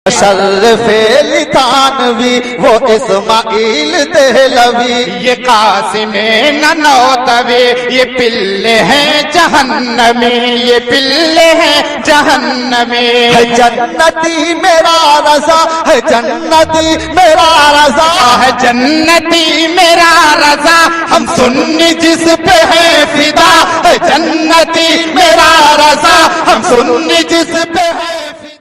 शर्फे लिथानवी वो इस्माइल देहलवी, ये कासिमे ननौतवी, ये पिल्ले हैं जहन्नमी, ये पिल्ले हैं जहन्नमी। है जन्नती मेरा रज़ा, है जन्नती मेरा रज़ा, है जन्नती मेरा रज़ा, हम सुन्नी जिस पे है फिदा। है जन्नती मेरा रज़ा, हम सुन्नी जिस पे है फिदा।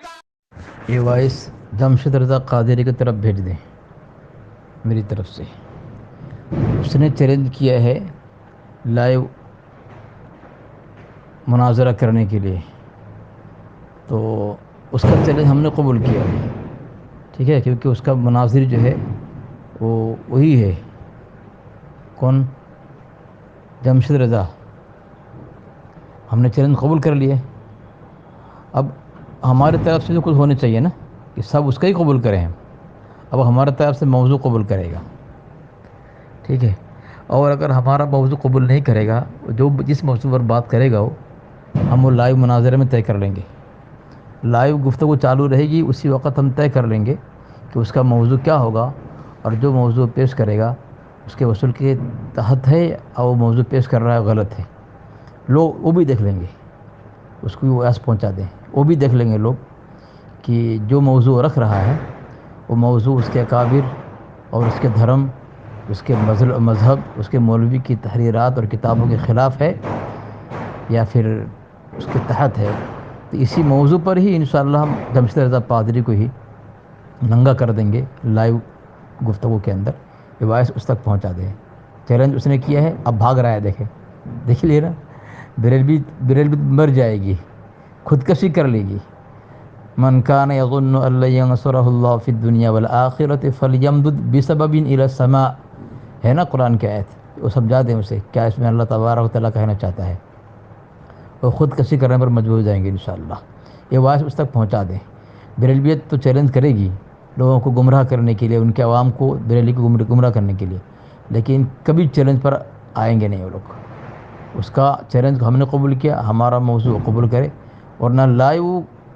ये वॉइस जमशेद रज़ा कादरी की तरफ भेज दें मेरी तरफ से। उसने चैलेंज किया है लाइव मुनाजरा करने के लिए, तो उसका चैलेंज हमने कबूल किया है, ठीक है, क्योंकि उसका मुनाजिर जो है वो वही है, कौन, जमशेद रज़ा। हमने चैलेंज कबूल कर लिया। अब हमारे तरफ से जो कुछ होने चाहिए ना कि सब उसका ही कबूल करें हम। अब हमारे तरफ से मौजू कबूल करेगा, ठीक है। और अगर हमारा मौजू कबूल नहीं करेगा, जो जिस मौजू पर बात करेगा हम वो लाइव मुनाज़रे में तय कर लेंगे। लाइव गुफ्तगू चालू रहेगी, उसी वक्त हम तय कर लेंगे कि उसका मौजू क्या होगा, और जो मौजू पेश करेगा उसके वसूल के तहत है और वो मौजू पेश कर रहा है गलत है। लोग वो भी देख लेंगे, उसको भी आस पहुँचा दें, वो भी देख लेंगे लोग कि जो मौजू रख रहा है वो मौजू उसके अकाबिर और उसके धर्म, उसके मज़हब, उसके मौलवी की तहरीरात और किताबों के ख़िलाफ़ है या फिर उसके तहत है। तो इसी मौजू पर ही इंशाअल्लाह हम जमशेद रज़ा पादरी को ही नंगा कर देंगे लाइव गुफ्तगू के अंदर। ये वॉइस उस तक पहुंचा दें। चैलेंज उसने किया है, अब भाग रहा है, देख लिए ना। बरेलवी मर जाएगी, खुदकशी कर लेगी। मन कान यज़ुन्नु अल्ला यंसुरहुल्लाहु फिद दुनिया वल आखिरति फलयमदुद बिसबबिन इला समा, है ना कुरान की आयत। वो समझा दें उसे क्या इसमें अल्लाह तबारक व तआला कहना चाहता है। वो खुदकशी करने पर मजबूर हो जाएंगे इंशाअल्लाह। ये वाइस उस तक पहुंचा दें। बरेलवियत तो चैलेंज करेगी लोगों को गुमराह करने के लिए, उनके आवाम को बरेली को गुमराह करने के लिए, लेकिन कभी चैलेंज पर आएंगे नहीं वो लोग। उसका चैलेंज हमने कबूल किया, हमारा मौजू कबूल करे, और ना लाइव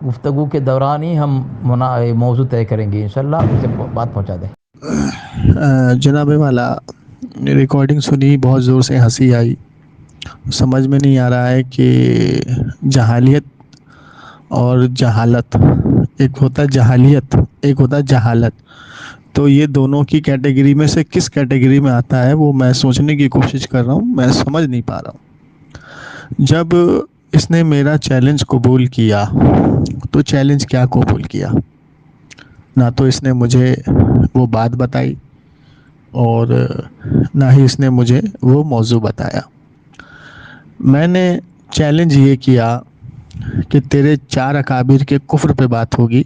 गुफ्तगू के दौरान ही हम मौजू तय करेंगे इंशाअल्लाह। उसे बात पहुंचा दें। जनाब वाला रिकॉर्डिंग सुनी, बहुत ज़ोर से हंसी आई। समझ में नहीं आ रहा है कि जहालियत और जहालत, एक होता है जहालियत, एक होता है जहालत, तो ये दोनों की कैटेगरी में से किस कैटेगरी में आता है वो मैं सोचने की कोशिश कर रहा हूँ, मैं समझ नहीं पा रहा हूँ। जब इसने मेरा चैलेंज कबूल किया तो चैलेंज क्या कबूल किया, ना तो इसने मुझे वो बात बताई और ना ही इसने मुझे वो मौजू बताया। मैंने चैलेंज ये किया कि तेरे 4 अकाबिर के कुफ्र पे बात होगी,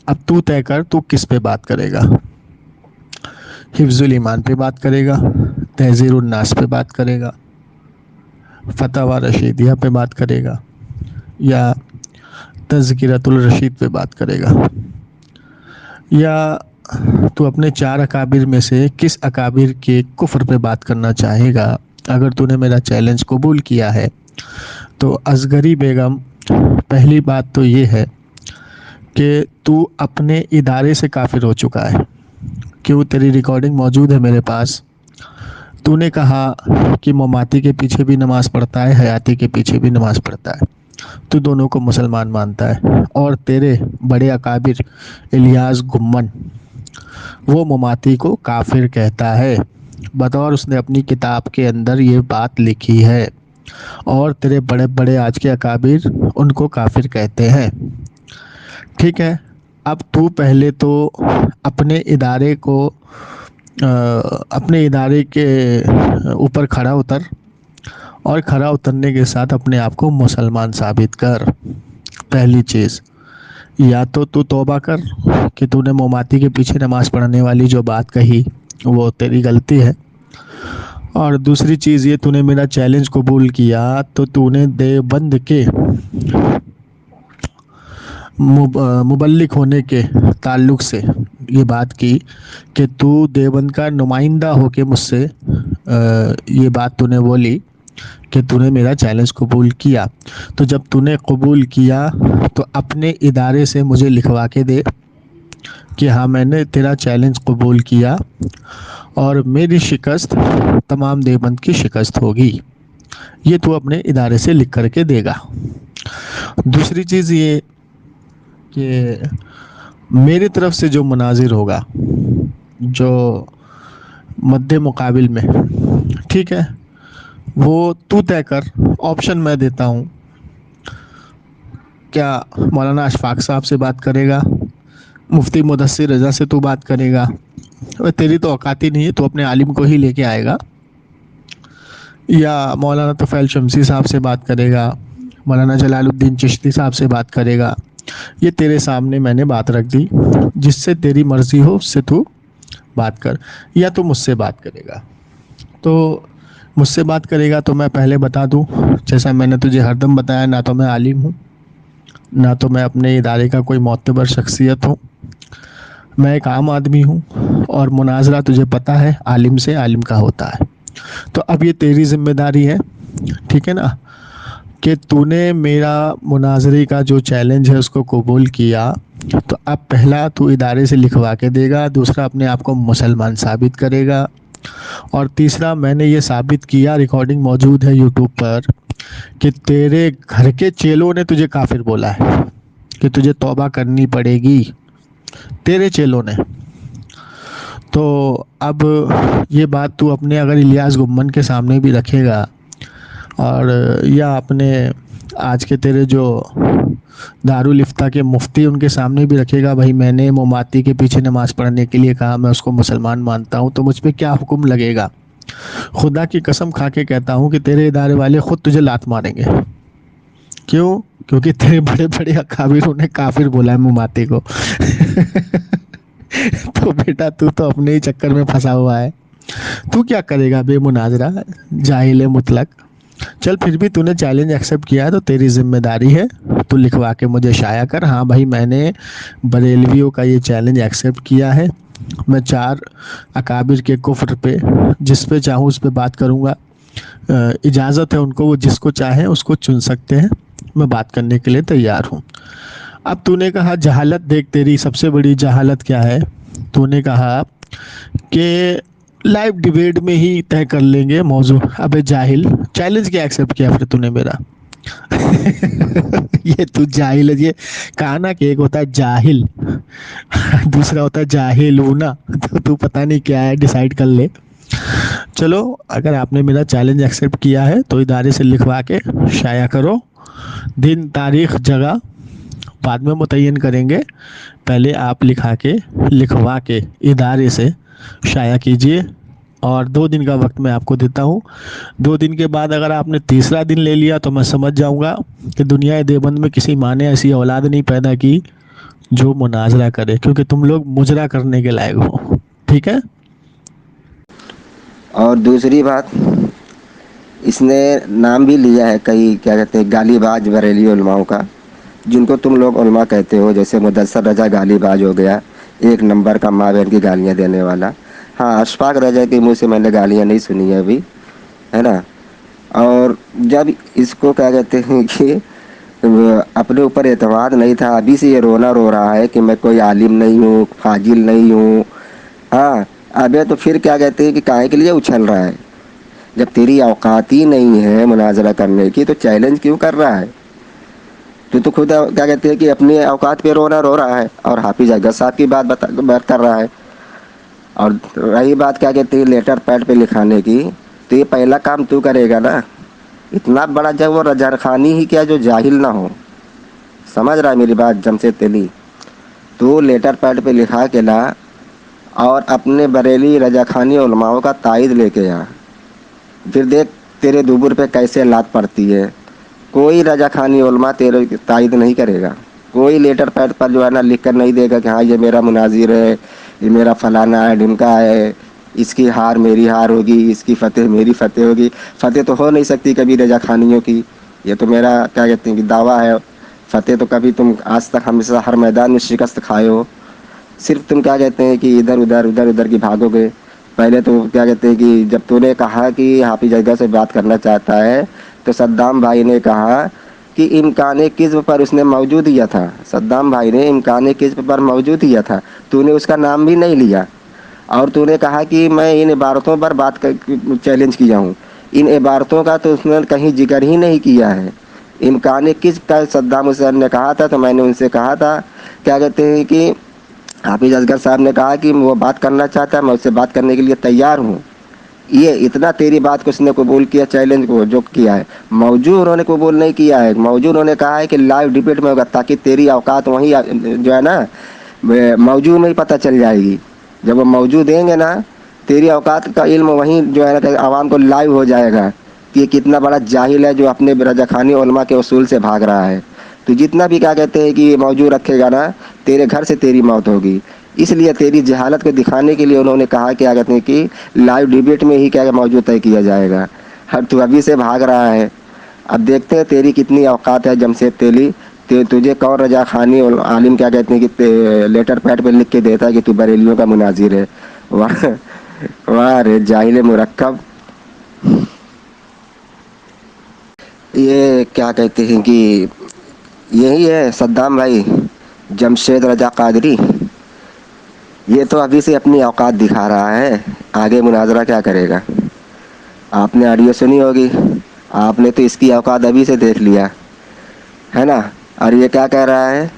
अब तू तय कर तू किस पे बात करेगा। हिफ्जुल ईमान पे बात करेगा, तहज़ीरुन नास पे बात करेगा, फतवा रशीदिया पे बात करेगा, या तज़किरतुल रशीद पे बात करेगा, या तू अपने 4 अकाबिर में से किस अकाबिर के कुफ्र पे बात करना चाहेगा। अगर तूने मेरा चैलेंज कबूल किया है तो असगरी बेगम, पहली बात तो ये है कि तू अपने इदारे से काफिर हो चुका है। क्यों, तेरी रिकॉर्डिंग मौजूद है मेरे पास। तूने कहा कि ममाती के पीछे भी नमाज़ पढ़ता है, हयाती के पीछे भी नमाज़ पढ़ता है, तू दोनों को मुसलमान मानता है। और तेरे बड़े अकाबिर इलियास गुम्मन वो ममाती को काफिर कहता है, बतौर उसने अपनी किताब के अंदर ये बात लिखी है। और तेरे बड़े बड़े आज के अकाबिर उनको काफिर कहते हैं, ठीक है। अब तू पहले तो अपने इदारे को अपने इदारे के ऊपर खड़ा उतर, और खड़ा उतरने के साथ अपने आप को मुसलमान साबित कर। पहली चीज़, या तो तू तौबा कर कि तूने मोमाती के पीछे नमाज़ पढ़ने वाली जो बात कही वो तेरी गलती है, और दूसरी चीज़ ये, तूने मेरा चैलेंज कबूल किया तो तूने देवबंद के मुबल्लिग होने के ताल्लुक़ से ये बात की कि तू देवबंद का नुमाइंदा होके मुझसे ये बात तूने बोली कि तूने मेरा चैलेंज कबूल किया। तो जब तूने कबूल किया तो अपने इदारे से मुझे लिखवा के दे कि हाँ मैंने तेरा चैलेंज कबूल किया और मेरी शिकस्त तमाम देवबंद की शिकस्त होगी। ये तू अपने इदारे से लिख करके देगा। दूसरी चीज़ ये कि मेरी तरफ से जो मुनाजिर होगा, जो मद्दे मुकाबिल में, ठीक है, वो तू तय कर। ऑप्शन मैं देता हूँ। क्या मौलाना अशफाक साहब से बात करेगा, मुफ्ती मुदस्सिर रज़ा से तू बात करेगा? वह तेरी तो औकात ही नहीं है, तू अपने आलिम को ही लेके आएगा। या मौलाना तुफ़ैल शमसी साहब से बात करेगा, मौलाना जलालुद्दीन चिश्ती साहब से बात करेगा। ये तेरे सामने मैंने बात रख दी, जिससे तेरी मर्ज़ी हो उससे तू बात कर। या तो मुझसे बात करेगा। तो मुझसे बात करेगा तो मैं पहले बता दूं, जैसा मैंने तुझे हरदम बताया, ना तो मैं आलिम हूँ, ना तो मैं अपने इदारे का कोई मोतबर शख्सियत हूँ। मैं एक आम आदमी हूँ और मुनाजरा तुझे पता है आलिम से आलिम का होता है। तो अब ये तेरी ज़िम्मेदारी है, ठीक है ना, कि तूने मेरा मुनाजरे का जो चैलेंज है उसको कबूल किया। तो अब पहला तू इदारे से लिखवा के देगा, दूसरा अपने आप को मुसलमान साबित करेगा, और तीसरा मैंने ये साबित किया, रिकॉर्डिंग मौजूद है यूट्यूब पर, कि तेरे घर के चेलों ने तुझे काफिर बोला है कि तुझे तौबा करनी पड़ेगी, तेरे चेलों ने। तो अब ये बात तू अपने अगर इलियास गुम्मन के सामने भी रखेगा, और या अपने आज के तेरे जो दारुल इफ्ता के मुफ्ती उनके सामने भी रखेगा, भाई मैंने मोमाती के पीछे नमाज़ पढ़ने के लिए कहा, मैं उसको मुसलमान मानता हूँ, तो मुझ पे क्या हुक्म लगेगा? खुदा की कसम खा के कहता हूँ कि तेरे इदारे वाले खुद तुझे लात मारेंगे। क्यों? क्योंकि तेरे बड़े बड़े अकाबिरों ने काफिर बोला है मोमाती को। तो बेटा तू तो अपने ही चक्कर में फंसा हुआ है। तू क्या करेगा बेमुनाजरा, जाहिल मुतलक। चल फिर भी तूने चैलेंज एक्सेप्ट किया है तो तेरी जिम्मेदारी है, तू लिखवा के मुझे शाया कर, हाँ भाई मैंने बरेलवियों का ये चैलेंज एक्सेप्ट किया है, मैं 4 अकाबिर के कुफ्र पे जिस पे चाहूँ उस पे बात करूँगा, इजाज़त है उनको, वो जिसको चाहे उसको चुन सकते हैं, मैं बात करने के लिए तैयार हूँ। अब तूने कहा जहालत, देख तेरी सबसे बड़ी जहालत क्या है, तूने कहा कि लाइव डिबेट में ही तय कर लेंगे मौजू। अबे जाहिल, चैलेंज क्या एक्सेप्ट किया फिर तूने मेरा? ये तू जाहिल है। ये कहा ना कि एक होता है जाहिल, दूसरा होता है जाहिलूना, तो तू पता नहीं क्या है, डिसाइड कर ले। चलो अगर आपने मेरा चैलेंज एक्सेप्ट किया है तो इदारे से लिखवा के शाया करो, दिन तारीख जगह बाद में मुतय्यन करेंगे, पहले आप लिखवा के इदारे से शाया कीजिए, और 2 दिन का वक्त मैं आपको देता हूँ। 2 दिन के बाद अगर आपने तीसरा दिन ले लिया तो मैं समझ जाऊँगा कि दुनिया देवबंद में किसी माँ ने ऐसी औलाद नहीं पैदा की जो मुनाजरा करे, क्योंकि तुम लोग मुजरा करने के लायक हो, ठीक है। और दूसरी बात, इसने नाम भी लिया है कई क्या कहते हैं गालीबाज बरेली उलमाओं का, जिनको तुम लोग उलमा कहते हो, जैसे मुदस्सिर रजा गालीबाज हो गया, 1 नंबर का माँ बहन की गालियाँ देने वाला। हाँ, अशफाक रजा के मुँह से मैंने गालियाँ नहीं सुनी है अभी, है ना। और जब इसको क्या कहते हैं कि अपने ऊपर एतमाद नहीं था, अभी से ये रोना रो रहा है कि मैं कोई आलिम नहीं हूँ, फाजिल नहीं हूँ। हाँ, अबे तो फिर क्या कहते हैं कि काहे के लिए उछल रहा है? जब तेरी औकात ही नहीं है मुनाजरा करने की तो चैलेंज क्यों कर रहा है? तू तो खुद क्या कहते हैं कि अपनी औकात पे रोना रो रहा है और हाफिज अगस्त साहब की बात कर रहा है। और रही बात क्या कहते हैं लेटर पैड पे लिखाने की, तो ये पहला काम तू करेगा ना। इतना बड़ा जब वो रजाखानी ही क्या जो जाहिल ना हो, समझ रहा है मेरी बात जमशेद तेली? तो लेटर पैड पे लिखा के ला और अपने बरेली रजाखानी उलमाओं का ताइद लेके आ, फिर देख तेरे दुबुर पे कैसे लात पड़ती है। कोई रजाखानी उलमा तेरे ताइद नहीं करेगा, कोई लेटर पैड पर जो है ना लिख कर नहीं देगा कि हाँ ये मेरा मुनाजिर है, ये मेरा फलाना है ढिमका है, इसकी हार मेरी हार होगी, इसकी फ़तेह मेरी फ़तेह होगी। फ़तेह तो हो नहीं सकती कभी रजाखानियों की, ये तो मेरा क्या कहते हैं कि दावा है। फ़तेह तो कभी तुम आज तक हमेशा हर मैदान में शिकस्त खाए हो, सिर्फ तुम क्या कहते हैं कि इधर उधर की भागोगे। पहले तो क्या कहते हैं कि जब तूने कहा कि हाफिज अगस्त से बात करना चाहता है तो सद्दाम भाई ने कहा कि इम्कान किज़्ब पर उसने मौजूद दिया था, सद्दाम भाई ने इम्कान किज़्ब पर मौजूद दिया था। तूने उसका नाम भी नहीं लिया, और तूने कहा कि मैं इन इबारतों पर बात कर चैलेंज किया हूँ। इन इबारतों का तो उसने कहीं जिक्र ही नहीं किया है। इम्कान किस का सद्दाम हुसैन ने कहा था, तो मैंने उनसे कहा था, क्या कहते हैं कि हाफिज असगर साहब ने कहा कि वो बात करना चाहता है, मैं उससे बात करने के लिए तैयार हूँ। ये इतना तेरी बात को उसने कबूल किया, चैलेंज को जो किया है। मौजूद उन्होंने कबूल नहीं किया है, मौजूद उन्होंने कहा है कि लाइव डिबेट में होगा, ताकि तेरी औकात वहीं जो है ना मौजूद में ही पता चल जाएगी। जब वो मौजूद देंगे ना, तेरी औकात का इल्म वहीं जो है ना आवाम को लाइव हो जाएगा कि ये कितना बड़ा जाहिल है जो अपने रजाखानी उलमा के उसूल से भाग रहा है। तो जितना भी क्या कहते हैं कि ये मौजूद रखेगा ना, तेरे घर से तेरी मौत होगी। इसलिए तेरी जहालत को दिखाने के लिए उन्होंने कहा क्या कहते हैं कि लाइव डिबेट में ही क्या मौजूद तय किया जाएगा। हर तू अभी से भाग रहा है। अब देखते हैं तेरी कितनी औकात है जमशेद तेली। तुझे कौन रजा खानी और आलिम क्या कहते हैं कि लेटर पैड पे लिख के देता है कि तू बरेलियों का मुनाजिर है। वाह वाह रे जाहिल मुरक्कब। ये क्या कहते हैं कि यही है सद्दाम भाई, जमशेद रजा कादरी। ये तो अभी से अपनी औकात दिखा रहा है, आगे मुनाजरा क्या करेगा। आपने ऑडियो सुनी होगी, आपने तो इसकी औकात अभी से देख लिया है ना। और ये क्या कह रहा है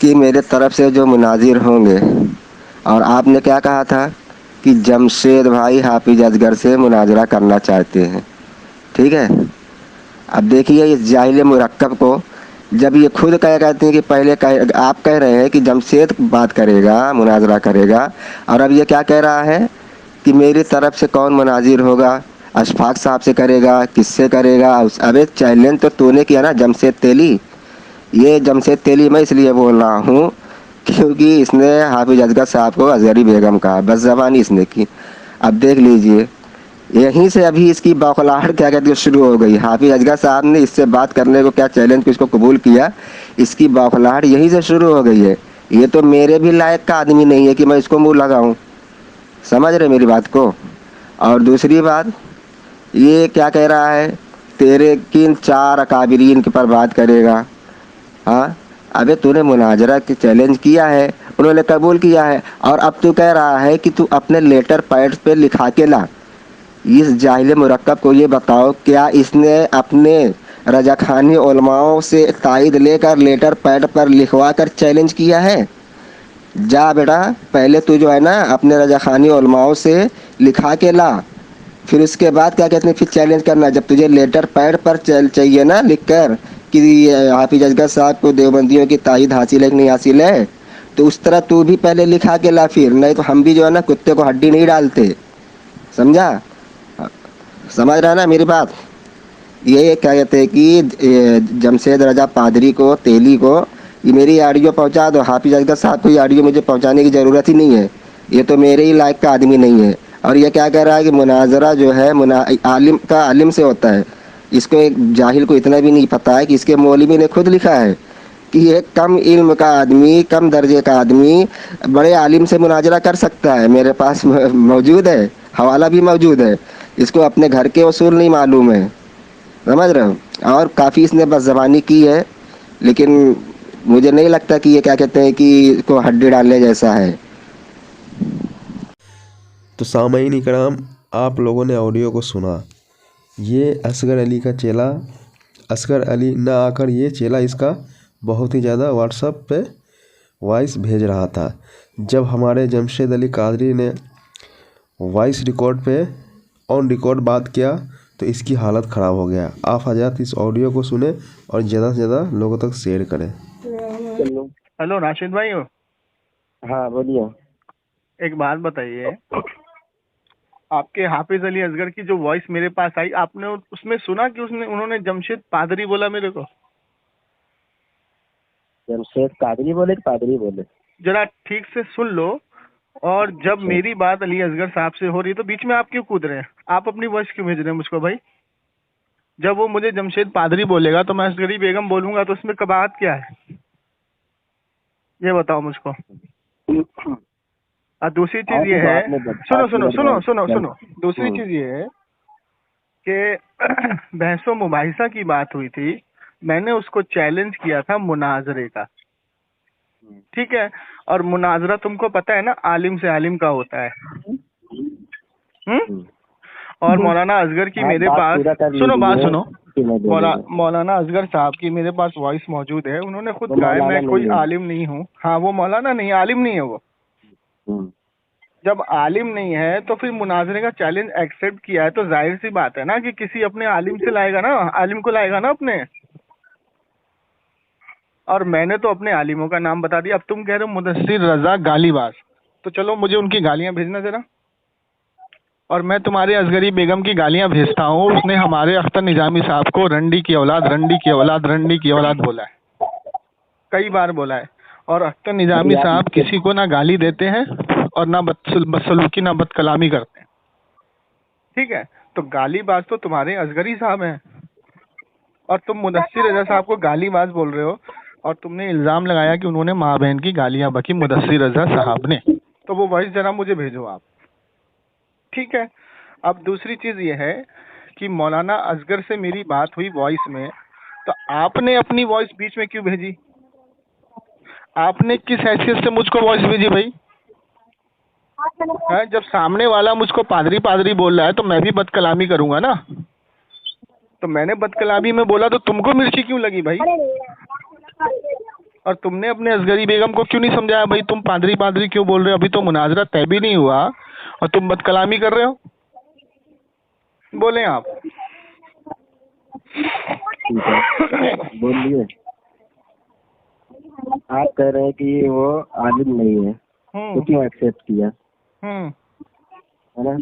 कि मेरे तरफ से जो मुनाजिर होंगे, और आपने क्या कहा था कि जमशेद भाई हाफिज असगर से मुनाजरा करना चाहते हैं। ठीक है, अब देखिए इस जाहिल मुरक्कब को, जब ये खुद कहते हैं कि पहले आप कह रहे हैं कि जमशेद बात करेगा, मुनाजरा करेगा, और अब ये क्या कह रहा है कि मेरी तरफ से कौन मुनाजिर होगा, अशफाक साहब से करेगा, किससे करेगा। अबे चैलेंज तो तूने किया ना जमशेद तेली। ये जमशेद तेली मैं इसलिए बोल रहा हूँ क्योंकि इसने हाफिज असगर साहब को असगरी बेगम कहा, बस जबानी इसने की। अब देख लीजिए, यहीं से अभी इसकी बौखलाहट क्या कहती है शुरू हो गई। हाफिज असगर साहब ने इससे बात करने को क्या चैलेंज को इसको कबूल किया, इसकी बौखलाहट यहीं से शुरू हो गई है। ये तो मेरे भी लायक का आदमी नहीं है कि मैं इसको मुंह लगाऊं। समझ रहे मेरी बात को। और दूसरी बात, ये क्या कह रहा है, तेरे किन चार अकाबिरीन के पर बात करेगा। हाँ, अबे तूने मुनाजरा की चैलेंज किया है, उन्होंने कबूल किया है, और अब तू कह रहा है कि तू अपने लेटर पैड पे लिखा के ला। इस जाहिल मुरक्कब को ये बताओ, क्या इसने अपने रजाखानी उलमाओं से तायद लेकर लेटर पैड पर लिखवा कर चैलेंज किया है। जा बेटा, पहले तू जो है ना अपने रजाखानी उलमाओं से लिखा के ला, फिर उसके बाद क्या कहते हैं फिर चैलेंज करना। जब तुझे लेटर पैड पर चाहिए ना लिख कर कि हाफिज असगर साहब को देवबंदियों की तायद हासिल है कि नहीं हासिल है, तो उस तरह तू भी पहले लिखा के ला, फिर नहीं तो हम भी जो है ना कुत्ते को हड्डी नहीं डालते। समझा, समझ रहा है ना मेरी बात। ये क्या कहते हैं कि जमशेद रजा पादरी को, तेली को, ये मेरी ऑडियो पहुंचा दो। हाफिज असगर साहब को ये ऑडियो मुझे पहुंचाने की ज़रूरत ही नहीं है, ये तो मेरे ही लायक का आदमी नहीं है। और ये क्या कह रहा है कि मुनाजरा जो है आलिम का आलिम से होता है। इसको एक जाहिल को इतना भी नहीं पता है कि इसके मौलवी ने खुद लिखा है कि एक कम इल्म का आदमी, कम दर्जे का आदमी बड़े आलिम से मुनाजरा कर सकता है। मेरे पास मौजूद है, हवाला भी मौजूद है। इसको अपने घर के उसूल नहीं मालूम है, समझ रहे हो। और काफ़ी इसने बस ज़बानी की है, लेकिन मुझे नहीं लगता कि ये क्या कहते हैं कि इसको हड्डी डालने जैसा है। तो सामईन इकराम, आप लोगों ने ऑडियो को सुना। ये असगर अली का चेला, असगर अली ना आकर ये चेला इसका बहुत ही ज़्यादा व्हाट्सएप पे वॉइस भेज रहा था। जब हमारे जमशेद अली कादरी ने वॉइस रिकॉर्ड पे ऑन रिकॉर्ड बात किया तो इसकी हालत ख़राब हो गया। आप हजरत इस ऑडियो को सुने और ज़्यादा से ज़्यादा लोगों तक शेयर करें। हेलो राशिद भाई हो? हाँ बोलिए। एक बात बताइए, आपके हाफिज अली असगर की जो वॉइस मेरे पास आई, आपने उसमें सुना कि उन्होंने जमशेद पादरी बोला मेरे को? जमशेद कादरी बोले, पादरी बोले? जरा ठीक से सुन लो। और जब मेरी बात अली असगर साहब से हो रही है तो बीच में आप क्यों कूद रहे हैं? आप अपनी वॉइस क्यों भेज रहे हैं मुझको भाई? जब वो मुझे जमशेद पादरी बोलेगा तो मैं असगरी बेगम बोलूंगा, तो उसमें कबाहत क्या है, ये बताओ मुझको। और दूसरी चीज ये है, सुनो सुनो सुनो सुनो सुनो, दूसरी चीज ये है कि बहसो मुबाहिसा की बात हुई थी, मैंने उसको चैलेंज किया था मुनाजरे का। ठीक है। और मुनाजरा तुमको पता है ना आलिम से आलिम का होता है। और मौलाना असगर की मेरे पास, सुनो बात सुनो, मौलाना असगर साहब की मेरे पास वॉइस मौजूद है, उन्होंने खुद कहा है मैं कोई आलिम नहीं हूँ। हाँ, वो मौलाना नहीं, आलिम नहीं है वो। जब आलिम नहीं है तो फिर मुनाजरे का चैलेंज एक्सेप्ट किया है तो जाहिर सी बात है ना कि किसी अपने आलिम से लाएगा ना, आलिम को लाएगा ना अपने। और मैंने तो अपने आलिमों का नाम बता दिया। अब तुम कह रहे हो मुदस्सिर रजा गालीबाज, तो चलो मुझे उनकी गालियां भेजना जरा। और मैं तुम्हारे असगरी बेगम की गालियां भेजता हूँ। उसने हमारे अख्तर निजामी साहब को रंडी की औलाद, रंडी की औलाद, रंडी की औलाद बोला है, कई बार बोला है। और अख्तर निजामी साहब किसी को ना गाली देते हैं और ना बदसलूकी ना बदकलामी करते हैं। ठीक है, तो गालीबाज तो तुम्हारे असगरी साहब हैं और तुम मुदस्सिर रजा साहब को गालीबाज बोल रहे हो। और तुमने इल्जाम लगाया कि उन्होंने माँ बहन की गालियां बकी मुदस्सिर रजा साहब ने। तो वो वॉइस जरा मुझे भेजो आप। ठीक है। अब दूसरी चीज ये है कि मौलाना असगर से मेरी बात हुई वॉइस में, तो आपने अपनी वॉइस बीच में क्यों भेजी? आपने किस हैसियत से मुझको वॉइस भेजी भाई? है, जब सामने वाला मुझको पादरी पादरी बोल रहा है तो मैं भी बदकलामी करूंगा ना। तो मैंने बदकलामी में बोला तो तुमको मिर्ची क्यों लगी भाई? और तुमने अपने असगरी बेगम को क्यों नहीं समझाया भाई तुम पादरी पादरी क्यों बोल रहे हो? अभी तो मुनाजरा तय भी नहीं हुआ और तुम बदकलामी कर रहे हो। बोले आप। बोलिए। आप कह रहे हैं कि वो आलिम नहीं है तो क्यों एक्सेप्ट किया, है ना?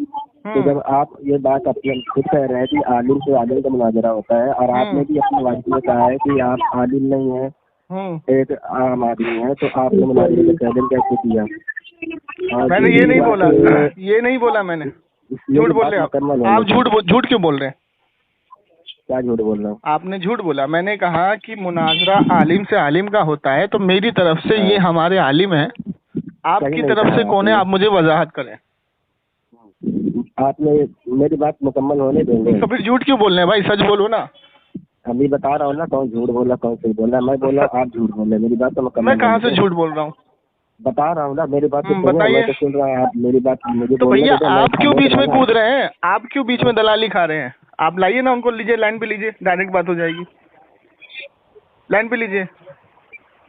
तो जब आप ये बात अपने खुद कह रहे हैं कि आलिम से आलिम का मुनाजरा होता है और आपने भी अपनी वाइफ में कहा है कि आप आलिम नहीं है, एक आम आदमी है, तो आपने मुनाजरे का चैलेंज कैसे किया? मैंने ये नहीं बोला, ये नहीं बोला मैंने। झूठ बोल रहे आप, झूठ क्यों बोल रहे हैं? क्या झूठ बोल रहा हूँ? आपने झूठ बोला। मैंने कहा कि मुनाजरा आलिम से आलिम का होता है, तो मेरी तरफ से ये हमारे आलिम है, आपकी तरफ से कौन है? आप मुझे वजाहत करें। आपने मेरी बात मुकम्मल होने देंगे। तो फिर झूठ क्यों बोल रहे हैं भाई? सच बोलो ना। अभी बता रहा हूँ ना कौन झूठ बोला कौन सही बोला। मैं बोला आप झूठ बोल रहे, मेरी बात तो मुकम्मल। मैं कहाँ से झूठ बोल रहा हूँ? बता रहा हूँ ना, मेरी बात बताइए। तो सुन रहा है आप, मेरी बात मुझे तो भैया आप क्यों बीच में कूद रहे हैं? आप क्यों बीच में दलाली खा रहे हैं? आप लाइए ना उनको, लीजिए लाइन पे, लीजिए, डायरेक्ट बात हो जाएगी। लाइन पे लीजिए।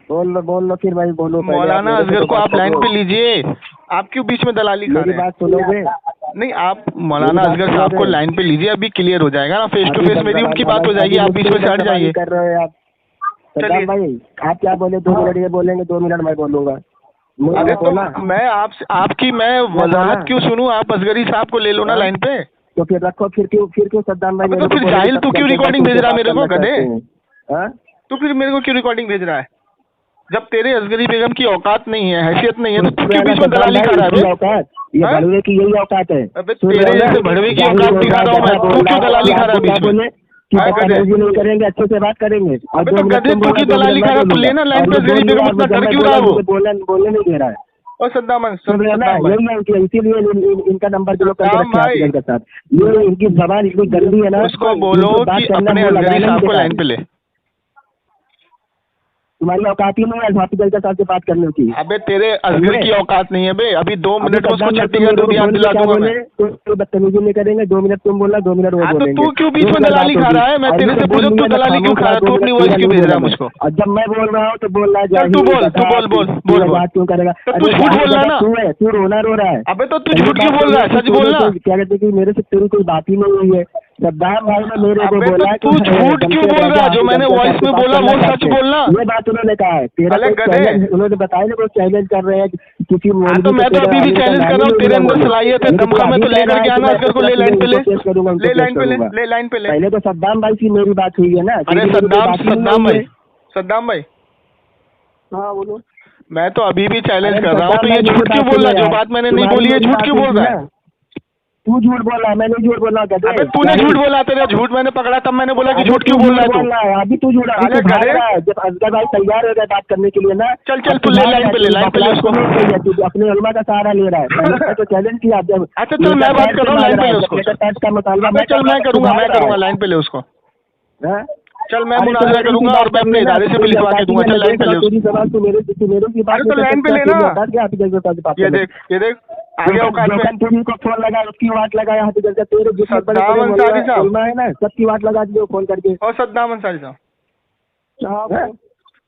बोल लो फिर भाई बोलो। मौलाना असगर को आप लाइन पे लीजिए। आप क्यों बीच में दलाली खा रहे हैं? बात सुनोगे? नहीं, आप मौलाना असगर साहब को लाइन पे लीजिए, अभी क्लियर हो जाएगा ना, फेस टू फेस मेरी उनकी बात हो जाएगी। आप बीच में से हट जाइए। कर रहे हो आप। चलिए भाई, आप क्या बोले? 2 मिनट ये बोलेंगे, 2 मिनट मैं बोलूंगा। अरे तो मैं आपकी मैं वजाहत क्यों सुनूं? आप असगरी साहब को ले लो ना लाइन पे। तो फिर रखो, फिर क्यों सद्दाम भाई? तो फिर जाहिल तू क्यों रिकॉर्डिंग भेज रहा है मेरे को? गधे, तू फिर मेरे को क्यों रिकॉर्डिंग भेज रहा है? जब तेरे असगरी बेगम की औकात नहीं है, हैसियत नहीं है, तो तू क्यों बीच में दलाली कर रहा है? औकात ये भड़वे की यही औकात है। अबे तेरे जैसे भड़वे की औकात दिखा रहा हूँ मैं, तू क्यों दलाली खा रहा है बीच में? नहीं करेंगे, अच्छे से बात करेंगे। अबे तो गधे तू क्यों दलाली खा रहा है? तू लेना लाइन पे असगरी बेगम, इतना डर क्यों रहा है वो? बोलने नहीं दे रहा है। और सद्दाम इसीलिए इनका नंबर के साथ ये इनकी जबान इतनी गंदी है ना। उसको बोलो कि अपने असगरी साहब को लाइन पे ले। तुम्हारी औकात ही नहीं है हाफिज के साथ से बात करने की। अबे तेरे असगर की औकात नहीं है बे। अभी 2 मिनट में उसको छट्टी का दूध याद दिला दूंगा मैं। तो बदतमीजी नहीं करेंगे। 2 मिनट तुम बोलना, 2 मिनट वो बोलेंगे। तो तू क्यों बीच में दलाली खा रहा है? मैं तेरे से पूछूं तू दलाली क्यों खा रहा है? तू अपनी वॉइस क्यों भेज रहा है मुझको? और जब मैं बोल रहा हूँ तो बोलना चाहिए। तू बोल बात क्यों करेगा? तू झूठ बोल रहा है ना। तू रोना रो रहा है। अबे तो तू झूठ क्यों बोल रहा है? सच बोलना। क्या कहते कि मेरे से तेरी कोई बात ही नहीं हुई है। सद्दाम भाई ने मेरे को बोला तू झूठ क्यों बोल रहा है? जो मैंने वॉइस में बोला वो सच बोलना। ये बात उन्होंने कहा है। तेरा उन्होंने बताया ना, वो चैलेंज कर रहे हैं किसी। तो मैं तो अभी भी चैलेंज कर रहा हूँ। तेरे अंदर सलाहियत है, दमखम है, तो लेकर के आना असगर को। ले लाइन पे ले, ले लाइन पे ले, ले लाइन पे ले। पहले तो सद्दाम भाई की मेरी बात हुई है ना। अरे सद्दाम भाई हाँ बोलो। मैं तो अभी भी चैलेंज कर रहा हूँ, तो ये झूठ क्यों बोल रहा है? जो बात मैंने नहीं बोली है झूठ क्यों बोल रहा है? तू झूठ बोल रहा है, मैं नहीं झूठ बोल रहा। अबे तूने झूठ बोला, तेरा झूठ मैंने पकड़ा, तब मैंने बोला कि झूठ क्यों बोल रहा है? अभी तू झूठ है। जब असगर भाई तैयार हो गया बात करने के लिए ना, चल तू ले लाइन पे ले, लाइन पे ले उसको। अपने उलमा का सहारा ले रहा है। तो चैलेंज किया। अच्छा चल मैं बात कर रहा हूँ, लाइन पे ले उसको। का मुतालबा चल मैं करूँगा लाइन पे ले उसको। चल मैं मुनाजरा करूंगा और मैं अपने इदारे से भी लिखवा के दूंगा। चल लाइन पे ले। तेरी सवाल तू मेरे की बात अरे तो लाइन पे लेना। ये देख आगे औकात में तुम को फोन लगा, उसकी वाट लगाया हाथी जैसे तेरे जितने सद्दाम अंसारी साहब उलमा है ना, सबकी वाट लगा दियो फोन करके। और सद्दाम अंसारी साहब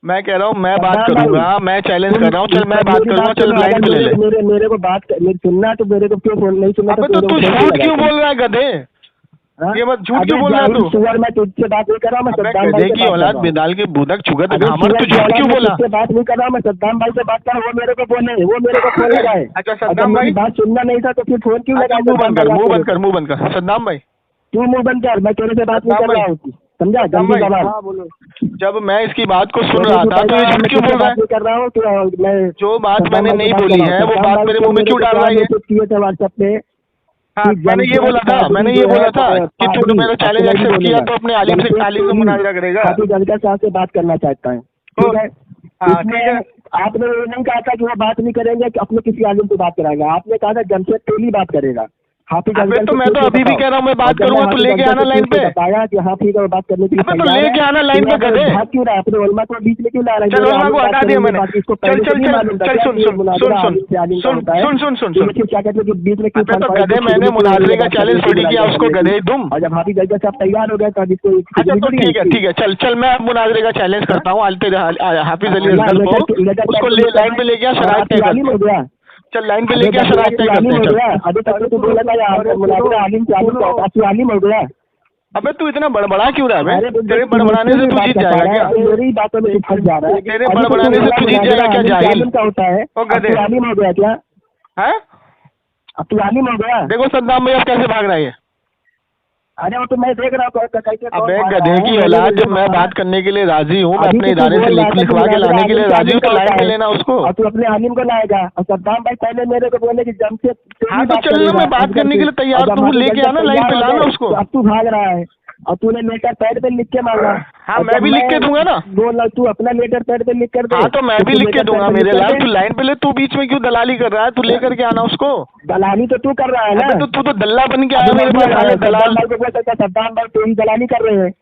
मैं कह रहा हूँ मैं बात करूंगा, मैं चैलेंज कर रहा हूँ। चल मैं बात करूंगा, चल लाइन पे ले ले। मेरे को बात सुनना तो मेरे को क्यों फोन नहीं सुनना? अबे तो तू झूठ क्यों बोल रहा है गधे? ये मत झूठ क्यों बोल रहा है तू? सुअर मैं तुझसे बात नहीं कर रहा, मैं सद्दाम भाई की औलाद बेदाल के बुदक चुगत घामर, तू झूठ क्यों बोला? बात नहीं कर रहा, मैं सद्दाम भाई से बात कर रहा हूँ। वो मेरे को बोले, वो मेरे को फोन लगाए। अच्छा सद्दाम भाई बात सुनना नहीं था तो फिर फोन क्यों लगा? मुंह बंद कर, मुंह बंद कर, मुंह बंद कर। सद्दाम भाई तू मुंह बंद कर, मैं तेरे से बात नहीं कर रहा हूँ, समझा? जल्दी जवाब। जब मैं इसकी बात को सुन रहा था तो ये झूठ क्यों बोल रहा है? कर रहा हूँ तो मैं जो बात मैंने नहीं बोली है वो बात मेरे मुंह में क्यों डाल रहा है? किए थे व्हाट्सएप पे। हाँ मैंने ये बोला था कि तूने मेरा चैलेंज एक्सेप्ट किया तो अपने आलिम से मुनाजरा करेगा। काफी जल्दी साहब से बात करना चाहता है, ठीक है? आपने नहीं कहा था कि वो बात नहीं करेंगे कि अपने किसी आलिम से बात कराएगा। आपने कहा था जमशेद तेली बात करेगा। तो मैं तो अभी भी कह रहा हूँ मैं बात करूंगा, तू लेके आना लाइन पे। बताया कि हाँ ठीक है बात करने की। तो लेके आना लाइन पे गधे। भाग क्यों रहा है? अपने उलमा को बीच में क्यों ला रहा है? चल उलमा को हटा दिया मैंने। चल सुन क्या कहते हैं कि बीच में क्यों? तो गधे मैंने मुनाजरे का चैलेंज थोड़ी किया उसको गधे तुम। और जब हाफिज जैसा सब तैयार हो गया तो इसको अच्छा तो ठीक है चल मैं मुनाजरे का चैलेंज करता हूँ हाफिज अली असगर को। उसको लाइन पे ले गया शरारत हो गया। चल लाइन पे लेके शरारत तय करते हैं। अभी तक तो बोला था यार मुनाजरा आलिम से आलिम हो गया। अबे तू इतना बड़बड़ा क्यों रहा है? तेरे बड़बड़ाने से तू जीत जाएगा क्या? मेरी बातों में फंस जा रहा है। तेरे बड़बड़ाने से तू जीत जाएगा क्या? जाहिल का होता है। गधे आलिम हो गया क्या? है अब तू आलिम हो गया। देखो सद्दाम भाई अब कैसे भाग रहा है? अरे वो तो मैं देख रहा हूँ। अबे गधे की औलाद, जब मैं बात करने के लिए राजी हूँ, मैं अपने इदारे से लिखवा के लाने के लिए राजी हूँ, तो लाइन पे लेना उसको। और तू अपने आलिम को लाएगा और सद्दाम भाई पहले मेरे को बोले कि जमशेद। हाँ तो चल मैं बात करने के लिए तैयार, तू लेके आना लाइन पे लाना उसको। अब तू भाग रहा है और तूने लेटर पैड पे लिख के मांगा। हाँ मैं भी लिख के दूंगा ना। बोल तू अपना लेटर पैड पे लिख कर दे। हाँ तो मैं भी लिख के दूंगा मेरे लाल। तू लाइन पे ले, तू बीच में क्यों दलाली कर रहा है? तू लेकर के आना उसको। दलाली तो तू कर रहा है ना। तो तू तो दल्ला बन के आया मेरे पास। दलाल सद्दाम भाई तेरी दलाली कर रहे हैं।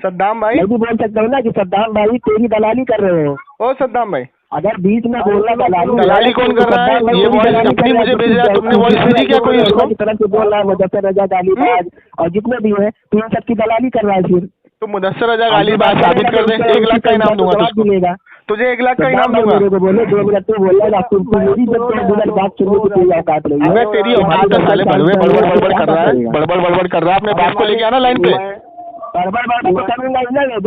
सद्दाम भाई मैं भी बोल सकता हूँ ना कि सद्दाम भाई तेरी दलाली कर रहे हो। ओ सद्दाम भाई अगर बीच में बोलना दलाली कौन कर रहा है? ये वॉइस अपनी मुझे भेज रहा है, तुमने वॉइस भेजी क्या कोई उसको? तरफ से बोल रहा है मुदस्सर रजा गालिबाज और जितने भी है तू इन सबकी दलाली कर रहा है। फिर तो मुदस्सर रजा गालिबाज साबित कर दे, 1 लाख का इनाम दूंगा तुझको। तुझे 1 लाख का इनाम दूंगा। मेरे को बोले 2 मिनट तू बोल रहा है, मेरी जब 2 मिनट बात सुनने की तेरी औकात नहीं है। अबे तेरी औकात है साले, बड़बड़ कर रहा है, बड़बड़ कर रहा है। अपने बाप को लेके आना लाइन पे। जब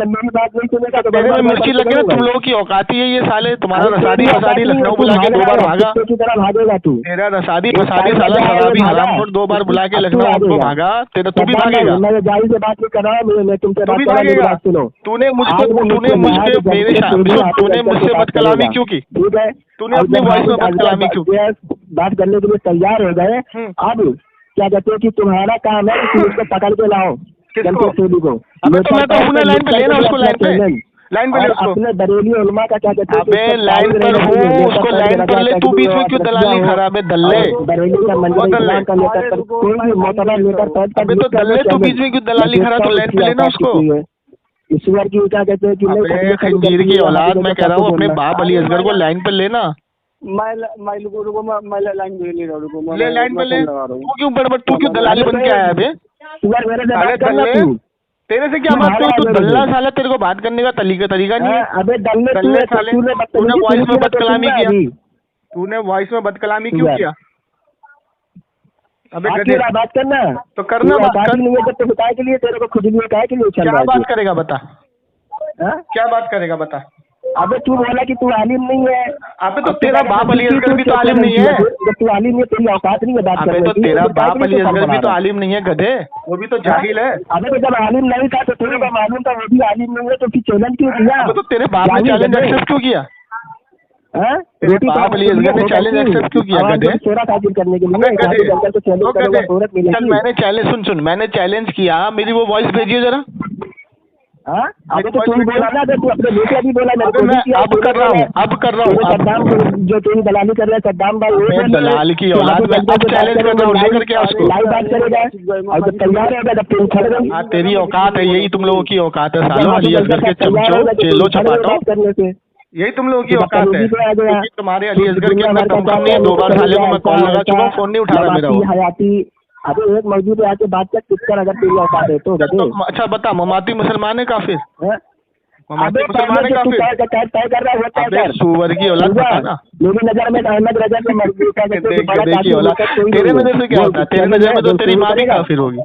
मेरी बात नहीं सुनेगा तो तेरे में मिर्ची लगे ना। तुम लोगों की औकात ही है ये साले। तुम्हारा रसादी फसादी लखनऊ बुला के 2 बार भागा। की तरह भागेगा तू। तेरा रसादी फसादी साला शराबी हराम खोर 2 बार बुला के लखनऊ हमको भागा। तेरा तू भी भागेगा। मैं जाहिर से बात नहीं कर रहा हूँ, मैं तुमसे बात कर रहा हूँ। सुनो तूने मुझसे बदकलामी क्यों की? ठीक है तूने अपनी वॉइस में बदकलामी क्यों की? बात करने के लिए तैयार हो गए। अब क्या कहते हैं कि तुम्हारा काम है कि उसको पकड़ के लाओ। किसको? अबे तो मैं तो अपने लाइन पे लेना उसको, लाइन पे ले उसको। अपने बरेली उलमा का क्या कहते हैं? अबे लाइन पर हूँ, उसको लाइन पर ले। तू बीच में क्यों दलाली खराब है? दल्ले बरेली का मंदिर का लेकर कोई भी मोतबर लेकर पैद। अबे तो दल्ले तू बीच में क्यों दलाली खराब? तो लाइन पे लेना उसको। ईश्वर की क्या कहते हैं कि खंजीर की औलाद, मैं कह रहा हूँ अपने बाप अली असगर को लाइन पे लेना। मैं लाइन पे ले रहा हूँ। ले लाइन पे ले। तू क्यों दलाली बन के आया अबे? तेरे से क्या बात करूं? तू दल्ला साला, तेरे को बात करने का तरीका नहीं है। अबे दल्ले साले, तूने वॉइस में बदकलामी किया। तूने वॉइस में बदकलामी क्यों किया? अबे गधे बात करना तो करना बात कर। नहीं है तो बताए के लिए तेरे को खुद भी काय के लिए क्या बात करेगा बता? क्या बात करेगा बता? अबे तू बोला कि तू आलिम नहीं है। अबे तो तेरा बाप अली असगर भी तो आलिम नहीं है। जब तू आलिम है तेरी औकात नहीं है बात करने की। तो तेरा बाप अली असगर भी तो आलिम नहीं है गधे, वो भी तो जाहिल है। अबे तो जब आलिम नहीं था तो तेरे को मालूम था वो भी आलिम नहीं है, तो फिर चैलेंज क्यों किया? अबे तो तेरे बाप ने चैलेंज एक्सेप्ट क्यों किया? तेरे बाप अली असगर ने चैलेंज एक्सेप्ट क्यों किया गधे? शोहरत हासिल करने के लिए। चल मैंने चैलेंज सुन मैंने चैलेंज किया, मेरी वो वॉइस भेजिए जरा। हाँ अभी तो तुम बोला ना, तू अपने मुंह से भी बोला, अबे मैं अब कर रहा हूँ सद्दाम जो तेरी दलाली कर रहे हैं सद्दाम भाई, वो मैं दलाल की औलाद में अब चैलेंज कर रहा हूँ, लेकर के आ उसको। लाइव बात करेगा और जब तैयार होगा तब तुम खड़े रहोगे। हाँ तेरी औकात है, यही तुम लोगों की औकात है सालों, अली असगर के चमचो चेलो चपाटो, करने से यही तुम लोगों की औकात है। क्योंकि तुम्हारे अली असगर के अंदर दमखम नहीं, 2 बार साले को मैं कॉल लगा चुका हूँ, फोन नहीं उठा रहा मेरा वो। हयाती अभी एक मौजूद पे आके बात कर किसका, अगर तेरी औकात है तो बता। अच्छा बता, ममाती मुसलमान है काफिर? ममाती अबे मुसलमान है काफिर? तय कर रहा है, तय अबे कर। सूअर की औलाद बता ना। मेरी नजर में अहमद रजा से मजबूत का गधे की औलाद, तेरे नजर से क्या होता है? तेरे नजर में तो तेरी माँ भी काफिर होगी।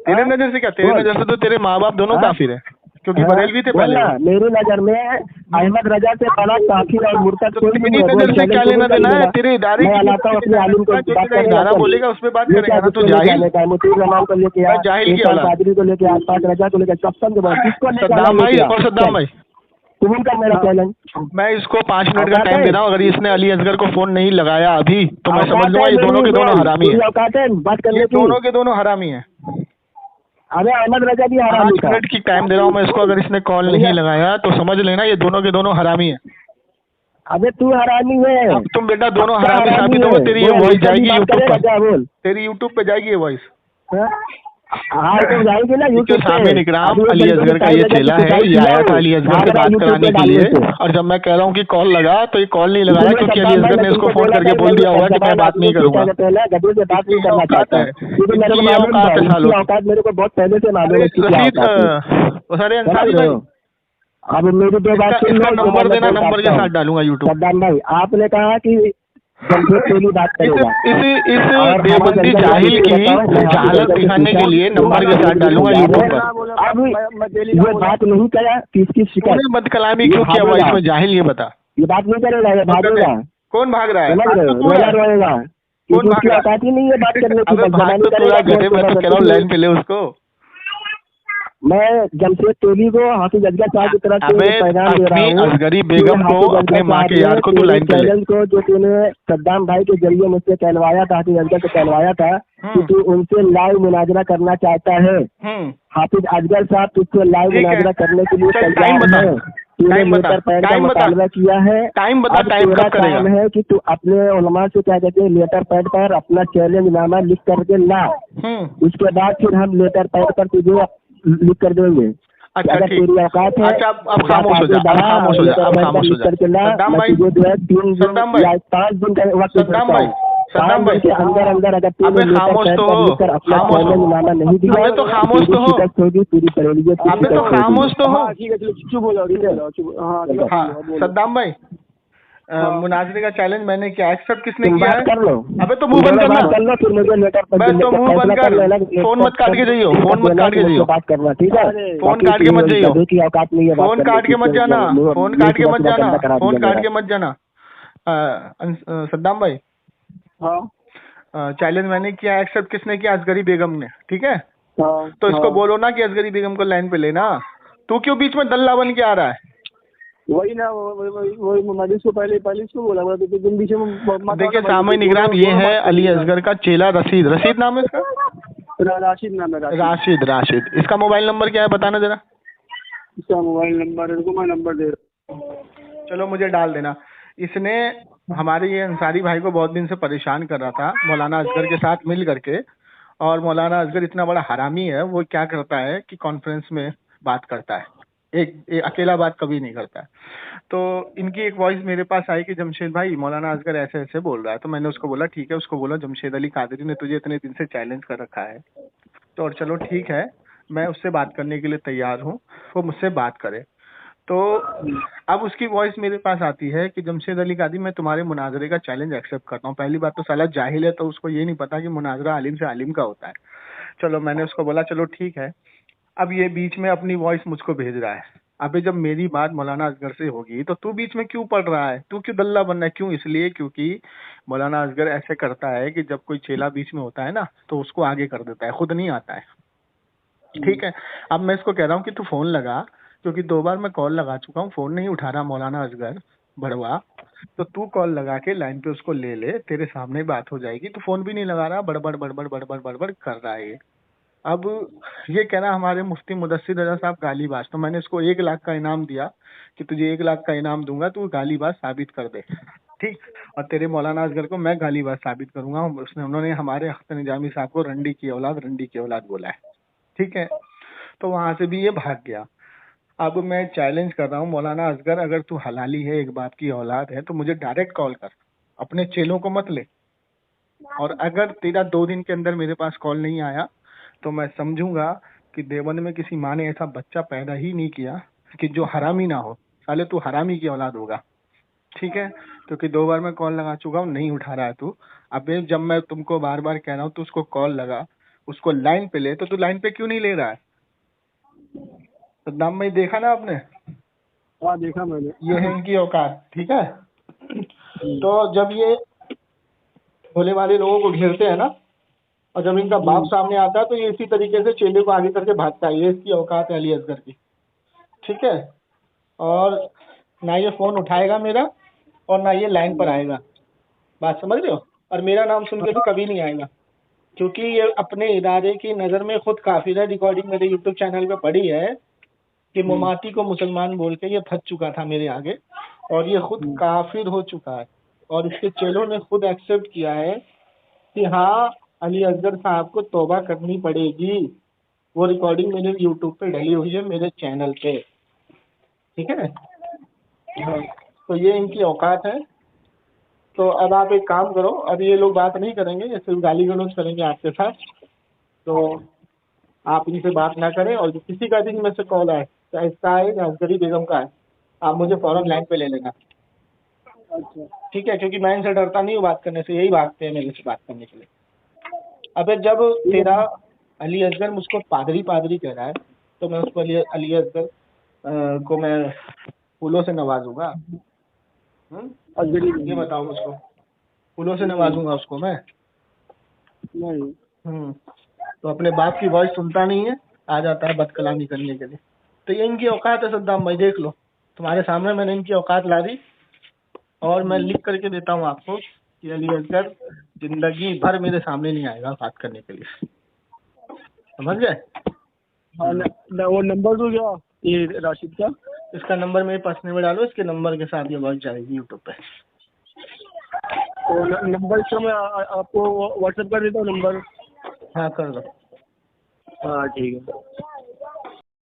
तेरे नजर से क्या, तेरे नजर से तो तेरे माँ बाप दोनों काफिर है, क्योंकि बरेलवी थे पहले। मेरी नजर में अहमद रजा से बड़ा काफिर और मुर्तद तो कोई तेरी नहीं है। नजर से क्या लेना देना है? तेरे इदारे मैं लाता हूँ अपने आलिम को, जो तेरा इदारा बोलेगा उस पर बात करेगा ना। तो जाहिल मुतीर रहमान को लेके आ, जाहिल की औलाद, कादरी को लेके, आसपास रजा को लेके, सब समझ किसको सद्दाम भाई और सद्दाम भाई, तुम कर मेरा चैलेंज। मैं इसको 5 मिनट का टाइम दे रहा हूँ, अगर इसने अली असगर को फोन नहीं लगाया अभी तो मैं समझ लूंगा ये दोनों के दोनों हरामी है। औकात है बात करने ये की, दोनों के दोनों हरामी है। अरे अहमद रजा भी 5 हरामी था। मिनट की टाइम दे रहा हूँ मैं इसको, अगर इसने कॉल नहीं लगाया तो समझ लेना ये दोनों के दोनों हरामी है। अबे तू हरामी है। अब तुम बेटा दोनों हरामी साबित हो, तेरी ये वॉइस जाएगी यूट्यूब पर, बोल तेरी यूट्यूब पे जाएगी ये वॉइस। हाँ तो जाएगी ना यूट्यूब पे। सामने इकराम अली असगर का ये चेला है, ये आया था अली असगर से बात कराने के लिए, और जब मैं कह रहा हूँ कि कॉल लगा तो ये कॉल नहीं लगाया, क्योंकि अली असगर ने इसको फोन करके बोल दिया होगा कि मैं बात नहीं करूंगा। गधे से बात नहीं करना चाहता है, क्योंकि मेरे को मालूम है इसकी औकात मेरे को बहुत पहले से मालूम है। अरे अंसारी भाई, अब मेरी 2 बात सुन लो, नंबर देना, नंबर के साथ डालूंगा यूट्यूब। सद्दाम भाई आपने कहा कि जमशेद तेली बात करेगा, इस देवबंदी जाहिल की जहालत दिखाने के लिए नंबर के साथ डालूंगा यूट्यूब पर। अब ये बात नहीं करा कि इसकी शिकायत बदकलामी क्यों किया वॉइस में, जाहिल ये बता। ये बात नहीं करेगा, ये भागेगा। कौन भाग रहा है? समझ रहे हो, रोएगा। कौन भाग रहा है? औकात ही नहीं है बात करने की। अबे भाग तो पूरा गधे, मैं तो कह रहा हूँ लाइन पे ले उसको। मैं जमशेद तेली को हाफिज असगर साहब की तरफ से पैगाम दे रहा हूँ, असगरी बेगम को, अपने माँ के यार को तू लाइन पे ले। चैलेंज को जो तूने सद्दाम भाई के जरिए मुझसे कहलवाया था, हाफिज असगर से कहलवाया था कि तू उनसे लाइव मुनाजरा करना चाहता है। हाफिज असगर साहब तुझसे लाइव मुनाजरा करने के लिए तैयार है। तूने लेटर पैड का मुतालबा किया है, टाइम बता, टाइम कब करेगा? काम है कि तू अपने उलमा से क्या कहते हैं लेटर पैड पर अपना चैलेंज नामा लिख करके ला, उसके बाद फिर हम लेटर पैड पर तुझे लिख कर देंगे। अच्छा अगर ठीक। तेरी औकात है अच्छा अब खामोश हो जा, अब खामोश हो जा, अब खामोश हो जा। सद्दाम भाई, 3 दिन या 5 दिन का वक्त सद्दाम भाई, सद्दाम भाई के अंदर अंदर अगर अबे खामोश तो हो, अपना खामोश हो। चैलेंज नामा नहीं दिया, अबे तो खामोश तो हो, होगी पूरी पड़ेगी। अबे तो खामोश तो हो। चुप हो जाओ। हाँ सद्दाम भाई, मुनाजरे का चैलेंज मैंने किया, एक्सेप्ट किसने किया है? कर लो। अबे तो मुंह बंद करना, कर लो, फिर मुझे लेटर पर बस तो मुंह बंद कर, फोन मत काट के जाइयो, फोन मत काट के जाइयो, बात करना ठीक है। फोन काट के मत जाइयो, की औकात नहीं है, फोन काट के मत जाना, फोन काट के मत जाना, फोन काट के मत जाना। सद्दाम भाई, हाँ चैलेंज मैंने किया, एक्सेप्ट किसने किया? असगरी बेगम ने, ठीक है। तो इसको बोलो ना कि असगरी बेगम को लाइन पे लेना। तू क्यों बीच में दल्ला बन के आ रहा है? वही ना, वही मजीद को पहले इसको बोला तो तुम बीच में। देखिए सामईन इकराम, ये है अली असगर का चेला रशीद, रशीद नाम है इसका, राशिद नाम है, राशिद। इसका मोबाइल नंबर क्या है बताना जरा। इसका मोबाइल नंबर इनको मैं नंबर दे रहा हूँ, चलो मुझे डाल देना। इसने हमारे ये अंसारी भाई को बहुत दिन से परेशान कर रहा था मौलाना असगर के साथ मिल करके, और मौलाना असगर इतना बड़ा हरामी है, वो क्या करता है कि कॉन्फ्रेंस में बात करता है, एक अकेला बात कभी नहीं करता है। तो इनकी एक वॉइस मेरे पास आई कि जमशेद भाई मौलाना असगर ऐसे ऐसे बोल रहा है। तो मैंने उसको बोला ठीक है, उसको बोला जमशेद अली कादरी ने तुझे इतने दिन से चैलेंज कर रखा है, तो और चलो ठीक है, मैं उससे बात करने के लिए तैयार हूँ, वो मुझसे बात करे। तो अब उसकी वॉइस मेरे पास आती है कि जमशेद अली कादरी मैं तुम्हारे मुनाजरे का चैलेंज एक्सेप्ट करता हूँ। पहली बात तो साला जाहिल है, तो उसको ये नहीं पता कि मुनाजरा आलिम से आलिम का होता है। चलो मैंने उसको बोला चलो ठीक है। अब ये बीच में अपनी वॉइस मुझको भेज रहा है। अबे जब मेरी बात मौलाना असगर से होगी तो तू बीच में क्यों पढ़ रहा है, तू क्यों दल्ला बनना है? क्यों? इसलिए क्योंकि मौलाना असगर ऐसे करता है कि जब कोई चेला बीच में होता है ना तो उसको आगे कर देता है, खुद नहीं आता है। ठीक है, अब मैं इसको कह रहा हूँ कि तू फोन लगा, क्योंकि 2 बार मैं कॉल लगा चुका हूँ, फोन नहीं उठा रहा मौलाना असगर बड़वा, तो तू कॉल लगा के लाइन पे उसको ले ले, तेरे सामने बात हो जाएगी। तो फोन भी नहीं लगा रहा, बड़बड़ बड़बड़ बड़बड़ बड़बड़ कर रहा है ये। अब ये कहना हमारे मुफ्ती मुदस्सिर रजा साहब गालीबाज, तो मैंने इसको 1 लाख का इनाम दिया कि तुझे 1 लाख का इनाम दूंगा, तू गालीबाज साबित कर दे, ठीक। और तेरे मौलाना असगर को मैं गालीबाज साबित करूंगा। उन्होंने हमारे अख्तर निजामी साहब को रंडी की औलाद बोला है, ठीक है। तो वहां से भी ये भाग गया। अब मैं चैलेंज कर रहा हूँ, मौलाना असगर अगर तू हलाली है, एक बाप की औलाद है, तो मुझे डायरेक्ट कॉल कर, अपने चेलों को मत ले। और अगर तेरा 2 दिन के अंदर मेरे पास कॉल नहीं आया तो मैं समझूंगा कि देवबंद में किसी माँ ने ऐसा बच्चा पैदा ही नहीं किया कि जो हरामी ना हो। साले तू हरामी की औलाद होगा, ठीक है। क्योंकि 2 बार मैं कॉल लगा चुका हूँ, नहीं उठा रहा है तू। अबे जब मैं तुमको बार बार कह रहा हूँ तो उसको कॉल लगा, उसको लाइन पे ले, तो तू लाइन पे क्यों नहीं ले रहा है? सद्दाम भाई देखा ना आपने? हाँ देखा मैंने। ये है इनकी औकात, ठीक है। तो जब ये भोले वाले लोगों को घेरते हैं ना, और जब इनका बाप सामने आता है तो ये इसी तरीके से चेले को आगे करके भागता है। ये इसकी औकात है अली असगर की, ठीक है। और ना ये फोन उठाएगा मेरा, और ना ये लाइन पर आएगा, बात समझ रहे हो? और मेरा नाम सुन के तो कभी नहीं आएगा, क्योंकि ये अपने इदारे की नज़र में खुद काफिर है। रिकॉर्डिंग मेरे यूट्यूब चैनल पे पड़ी है कि मुमाती को मुसलमान बोल के ये फंस चुका था मेरे आगे, और ये खुद काफिर हो चुका है। और इसके चेलों ने खुद एक्सेप्ट किया है कि हाँ अली असगर साहब को तौबा करनी पड़ेगी। वो रिकॉर्डिंग मेरे यूट्यूब पे डली हुई है, मेरे चैनल पे, ठीक है। हाँ, तो ये इनकी औकात है। तो अब आप एक काम करो, अब ये लोग बात नहीं करेंगे, ये सिर्फ गाली गलौज करेंगे आपके साथ, तो आप इनसे बात ना करें। और किसी का भी इनमें से कॉल आए, चाहे इसका आए या असगरी बेगम का है, आप मुझे फौरन लाइन पे ले लेना, ठीक है। क्योंकि मैं इनसे डरता नहीं हूँ बात करने से, यही भागते हैं मेरे से बात करने के लिए। अबे जब तेरा अली असगर मुझको पादरी कह रहा है, तो मैं उसको अली असगर को मैं फूलों से नवाजूंगा? ये बताओ मुझको, फूलों से नवाजूंगा उसको मैं? नहीं। तो अपने बाप की वॉइस सुनता नहीं है, आ जाता है बदकलामी करने के लिए। तो ये इनकी औकात है सद्दाम भाई, देख लो, तुम्हारे सामने मैंने इनकी औकात ला दी। और मैं लिख करके देता हूँ आपको कि अली असगर जिंदगी भर मेरे सामने नहीं आएगा बात करने के लिए, समझ गए? हाँ वो नंबर दो क्या, ये राशिद का? इसका नंबर मेरे पर्सनल में डालो, इसके नंबर के साथ ये वॉइस जाएगी यूट्यूब पे। तो नंबर इसका मैं आपको व्हाट्सएप कर देता हूँ नंबर। हाँ कर दो। हाँ ठीक है।